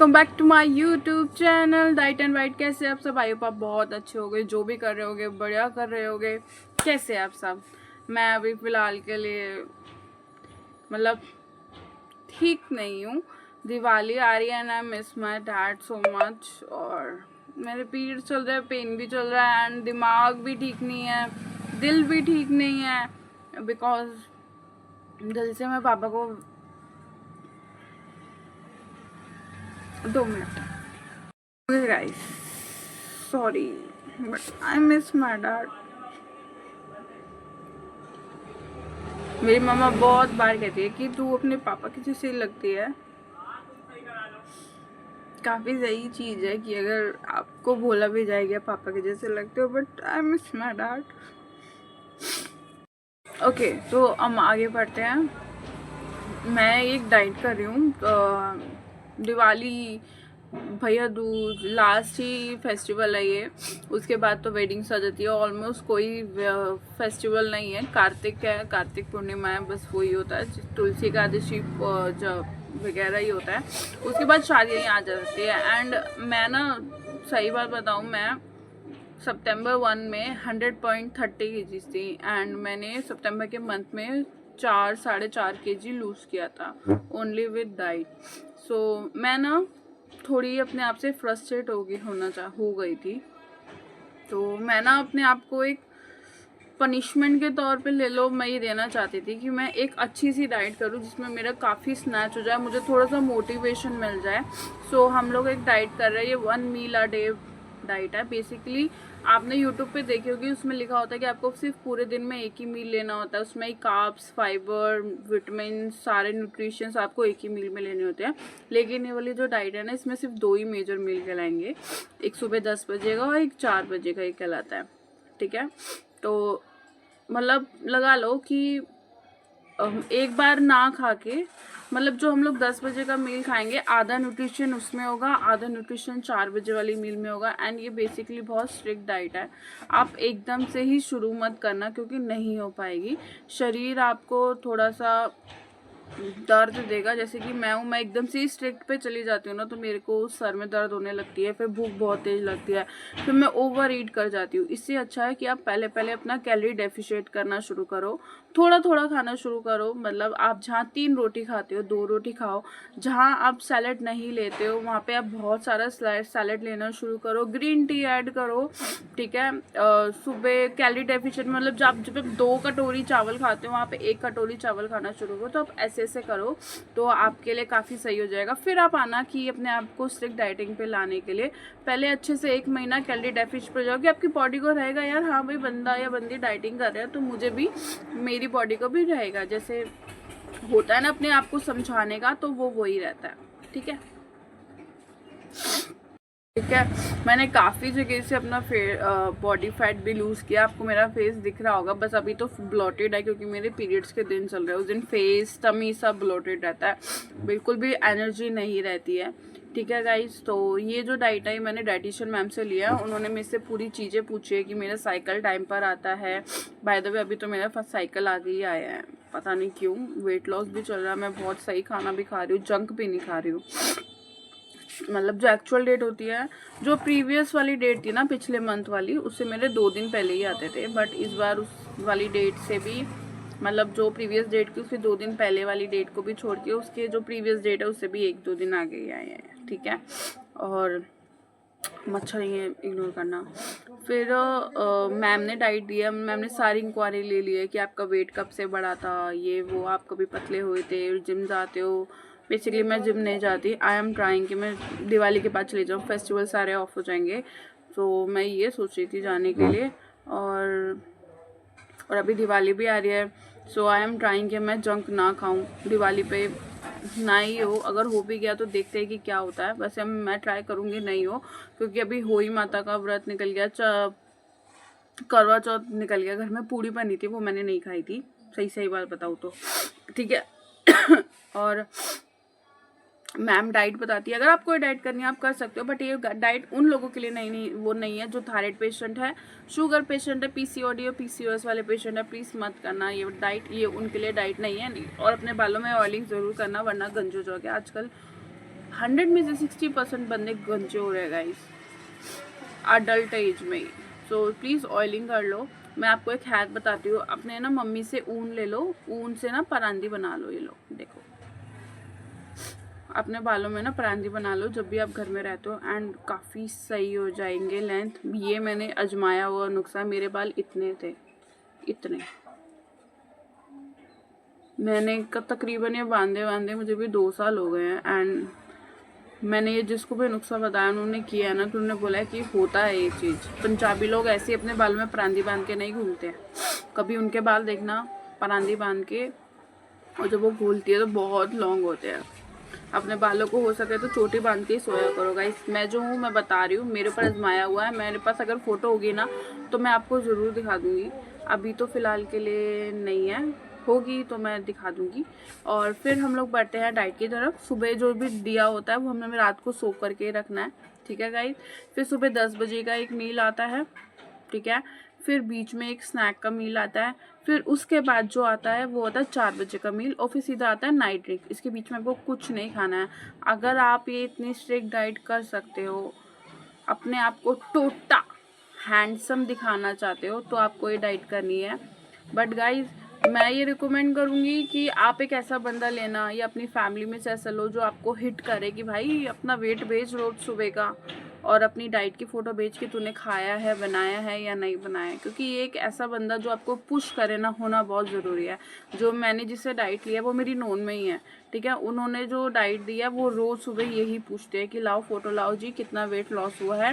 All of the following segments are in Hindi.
Welcome back to my YouTube channel diet and white. कैसे आप सब? आई होप आप बहुत अच्छे हो गए, जो भी कर रहे होगे बढ़िया कर रहे होगे। कैसे आप सब? मैं अभी फ़िलहाल के लिए मतलब ठीक नहीं हूँ। दिवाली आ रही है and I miss my dad so much, और मेरे पीरियड चल रहे हैं, पेन भी चल रहा है एंड दिमाग भी ठीक नहीं है, दिल भी ठीक नहीं है, बिकॉज दिल से मैं पापा को 2 minute guys, sorry but I miss my dad। मेरी मम्मा बहुत बार कहती है कि तू अपने पापा की जैसी लगती है। काफ़ी सही चीज़ है कि अगर आपको बोला भी जाएगा पापा के जैसे लगते हो, but I miss my dad. Okay, तो हम आगे बढ़ते हैं। मैं एक डाइट कर रही हूँ। दिवाली, भैया दूज, लास्ट ही फेस्टिवल है ये, उसके बाद तो वेडिंग्स आ जाती है। ऑलमोस्ट कोई फेस्टिवल नहीं है। कार्तिक है, कार्तिक पूर्णिमा है, बस वही होता है। तुलसी एकादशी वगैरह ही होता है। उसके बाद शादियाँ आ जाती है। एंड मैं ना सही बात बताऊँ, मैं सितंबर 1 में 100.30 kg थी एंड मैंने सितंबर के मंथ में 4-4.5 kg लूज़ किया था ओनली विद डाइट। सो मैं ना थोड़ी अपने आप से फ्रस्ट्रेट हो गई थी। तो मैं ना अपने आप को एक पनिशमेंट के तौर पे ले लो, मैं ये देना चाहती थी कि मैं एक अच्छी सी डाइट करूँ जिसमें मेरा काफ़ी स्नैच हो जाए, मुझे थोड़ा सा मोटिवेशन मिल जाए। सो हम लोग एक डाइट कर रहे हैं, ये 1 मील अ डे डाइट है। बेसिकली आपने यूट्यूब पे देखी होगी, उसमें लिखा होता है कि आपको सिर्फ पूरे दिन में एक ही मील लेना होता है। उसमें ही कार्ब्स, फाइबर, विटामिन, सारे न्यूट्रिशंस आपको एक ही मील में लेने होते हैं। लेकिन ये वाली जो डाइट है ना, इसमें सिर्फ 2 ही मेजर मील कहलाएंगे। एक सुबह 10 बजे का और एक 4 बजे का ही कहलाता है, ठीक है। तो मतलब लगा लो कि एक बार ना खा के, मतलब जो हम लोग 10 बजे का मील खाएंगे, आधा न्यूट्रिशन उसमें होगा, आधा न्यूट्रिशन 4 बजे वाली मील में होगा। एंड ये बेसिकली बहुत स्ट्रिक्ट डाइट है। आप एकदम से ही शुरू मत करना क्योंकि नहीं हो पाएगी। शरीर आपको थोड़ा सा दर्द देगा। जैसे कि मैं एकदम से स्ट्रिक्ट पे चली जाती हूँ ना, तो मेरे को सर में दर्द होने लगती है, फिर भूख बहुत तेज लगती है, फिर मैं ओवर ईट कर जाती हूँ। इससे अच्छा है कि आप पहले पहले अपना कैलोरी डेफिशिएट करना शुरू करो, थोड़ा थोड़ा खाना शुरू करो। मतलब आप जहाँ 3 रोटी खाते हो 2 रोटी खाओ, जहाँ आप सैलेड नहीं लेते हो वहाँ पे आप बहुत सारा सैलेड लेना शुरू करो, ग्रीन टी ऐड करो, ठीक है। सुबह कैलोरी डेफिशिएट मतलब जब 2 कटोरी चावल खाते हो वहाँ पे 1 कटोरी चावल खाना शुरू करो। तो आप ऐसे करो तो आपके लिए काफ़ी सही हो जाएगा। फिर आप आना कि अपने आप को स्ट्रिक्ट डाइटिंग पे लाने के लिए पहले अच्छे से 1 महीना कैलोरी डेफिशिएट पर जाओगे, आपकी बॉडी को रहेगा यार हाँ भाई बंदा या बंदी डाइटिंग कर रहा है, तो मुझे भी, मेरी बॉडी को भी रहेगा। जैसे होता है ना अपने आप को समझाने का, तो वो वही रहता है, ठीक है। ठीक है, मैंने काफ़ी जगह से अपना बॉडी फैट भी लूज़ किया। आपको मेरा फेस दिख रहा होगा, बस अभी तो ब्लोटेड है क्योंकि मेरे पीरियड्स के दिन चल रहे हैं। उस दिन फेस, टमी सब ब्लोटेड रहता है, बिल्कुल भी एनर्जी नहीं रहती है, ठीक है गाइस। तो ये जो डाइट है मैंने डाइटिशियन मैम से लिया, उन्होंने मेरे से पूरी चीज़ें पूछी है कि मेरा साइकिल टाइम पर आता है। बाय द वे अभी तो मेरा फर्स्ट साइकिल आगे ही आया है, पता नहीं क्यों। वेट लॉस भी चल रहा है, मैं बहुत सही खाना भी खा रही हूँ, जंक भी नहीं खा रही हूँ। मतलब जो एक्चुअल डेट होती है, जो प्रीवियस वाली डेट थी ना पिछले मंथ वाली, उससे मेरे 2 दिन पहले ही आते थे। बट इस बार उस वाली डेट से भी, मतलब जो प्रीवियस डेट की उसके 2 दिन पहले वाली डेट को भी छोड़ के उसके जो प्रीवियस डेट है उससे भी 1-2 दिन आगे ही आए हैं, ठीक है। और मच्छर ये इग्नोर करना। फिर मैम ने डाइट दिया, मैम ने सारी इंक्वायरी ले ली है कि आपका वेट कब से बढ़ा था, ये वो, आप कभी पतले हुए थे, जिम जाते हो। बेसिकली मैं जिम नहीं जाती, आई एम ट्राइंग कि मैं दिवाली के बाद चले जाऊँ, फेस्टिवल सारे ऑफ हो जाएंगे, तो मैं ये सोच रही थी जाने के लिए। और अभी दिवाली भी आ रही है, सो आई एम ट्राइंग कि मैं जंक ना खाऊं दिवाली पे, ना ही हो। अगर हो भी गया तो देखते हैं कि क्या होता है। वैसे मैं ट्राई करूँगी नहीं हो, क्योंकि अभी होई माता का व्रत निकल गया, करवा चौथ निकल गया, घर में पूड़ी बनी थी वो मैंने नहीं खाई थी, सही बात बताऊँ तो, ठीक है। और मैम डाइट बताती है, अगर आपको ये डाइट करनी है आप कर सकते हो, बट ये डाइट उन लोगों के लिए नहीं है जो थायराइड पेशेंट है, शुगर पेशेंट है, पीसीओडी और पीसीओएस वाले पेशेंट है, प्लीज़ मत करना ये डाइट, ये उनके लिए डाइट नहीं है। और अपने बालों में ऑयलिंग ज़रूर करना, वरना गंज हो जाओगे। आजकल 100 में से 60% बंदे गंजे हो रहे हैं गाइस अडल्ट एज में ही। सो प्लीज़ ऑयलिंग कर लो। मैं आपको एक हैक बताती हूँ, अपने ना मम्मी से ऊन ले लो, ऊन से ना परांदी बना लो। ये लो देखो, अपने बालों में ना परांदी बना लो जब भी आप घर में रहते हो, एंड काफ़ी सही हो जाएंगे लेंथ। ये मैंने आजमाया हुआ नुस्खा, मेरे बाल इतने थे, इतने। मैंने तकरीबन ये बांधे बांधे मुझे भी 2 साल हो गए हैं, एंड मैंने ये जिसको भी नुस्खा बताया उन्होंने किया है ना, तो उन्होंने बोला है कि होता है ये चीज़। पंजाबी लोग ऐसे ही अपने बालों में परांदी बांध के नहीं घूमते हैं। कभी उनके बाल देखना परांदी बांध के, और जब वो घूलती है तो बहुत लॉन्ग होते हैं। अपने बालों को हो सके तो चोटी बांध के ही सोया करो गाइस। मैं जो हूँ मैं बता रही हूँ, मेरे ऊपर आजमाया हुआ है। मेरे पास अगर फ़ोटो होगी ना तो मैं आपको ज़रूर दिखा दूँगी, अभी तो फ़िलहाल के लिए नहीं है, होगी तो मैं दिखा दूँगी। और फिर हम लोग बढ़ते हैं डाइट की तरफ। सुबह जो भी दिया होता है वो हमें रात को सोख करके रखना है, ठीक है गाइस। फिर सुबह 10 बजे का एक मील आता है, ठीक है। फिर बीच में एक स्नैक का मील आता है। फिर उसके बाद जो आता है वो होता है 4 बजे का मील, और फिर सीधा आता है नाइट ड्रिंक। इसके बीच में आपको कुछ नहीं खाना है। अगर आप ये इतनी स्ट्रिक्ट डाइट कर सकते हो, अपने आप को टोटा हैंडसम दिखाना चाहते हो, तो आपको ये डाइट करनी है। बट गाइज मैं ये रिकमेंड करूँगी कि आप एक ऐसा बंदा लेना या अपनी फैमिली में से ऐसा लो जो आपको हिट करे कि भाई अपना वेट भेज रोज सुबह का, और अपनी डाइट की फ़ोटो भेज के तूने खाया है, बनाया है या नहीं बनाया। क्योंकि ये एक ऐसा बंदा जो आपको पुश करे ना, होना बहुत ज़रूरी है। जो मैंने जिससे डाइट लिया वो मेरी नोन में ही है, ठीक है। उन्होंने जो डाइट दिया वो रोज़ सुबह यही पूछते हैं कि लाओ फ़ोटो लाओ जी, कितना वेट लॉस हुआ है,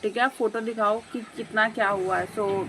ठीक है, फ़ोटो दिखाओ कि कितना क्या हुआ है। सो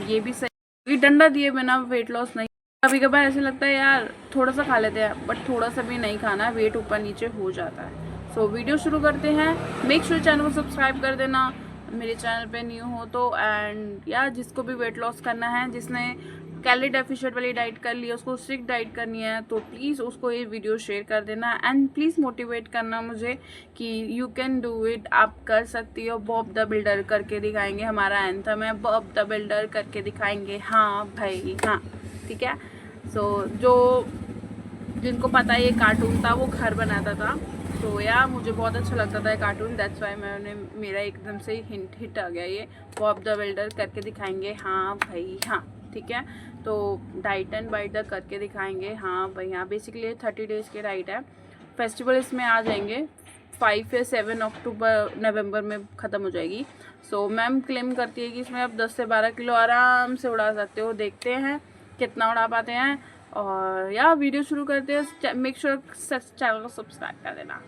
ये भी सही, डंडा दिए बिना वेट लॉस नहीं। कभी कभार ऐसे लगता है यार थोड़ा सा खा लेते हैं, बट थोड़ा सा भी नहीं खाना, वेट ऊपर नीचे हो जाता है। सो वीडियो शुरू करते हैं। मेक श्योर चैनल को सब्सक्राइब कर देना मेरे चैनल पे न्यू हो तो। एंड यार जिसको भी वेट लॉस करना है, जिसने कैलोरी डेफिशिएंट वाली डाइट कर ली है, उसको स्ट्रिक्ट डाइट करनी है, तो प्लीज़ उसको ये वीडियो शेयर कर देना। एंड प्लीज़ मोटिवेट करना मुझे कि यू कैन डू इट, आप कर सकती हो। बॉब द बिल्डर करके दिखाएंगे, हमारा एंथम है, बॉब द बिल्डर करके दिखाएंगे, हाँ भाई हाँ, ठीक है। सो जो जिनको पता है ये कार्टून था, वो घर बनाता था, तो यार मुझे बहुत अच्छा लगता था ये कार्टून, दैट्स वाई मैंने, मेरा एकदम से हिट आ गया ये बॉब द बिल्डर करके दिखाएंगे, हाँ भाई हाँ, ठीक है। तो डाइट एंड बाइट द करके दिखाएंगे, हाँ भाई हाँ। बेसिकली 30 डेज़ के डाइट है। फेस्टिवल इसमें आ जाएंगे 5 या 7 अक्टूबर नवंबर में ख़त्म हो जाएगी। सो मैम क्लेम करती है कि इसमें आप 10 से 12 किलो आराम से उड़ा सकते हो। देखते हैं कितना उड़ा पाते हैं। और यार वीडियो शुरू करते हैं। मेक श्योर चैनल को सब्सक्राइब कर देना।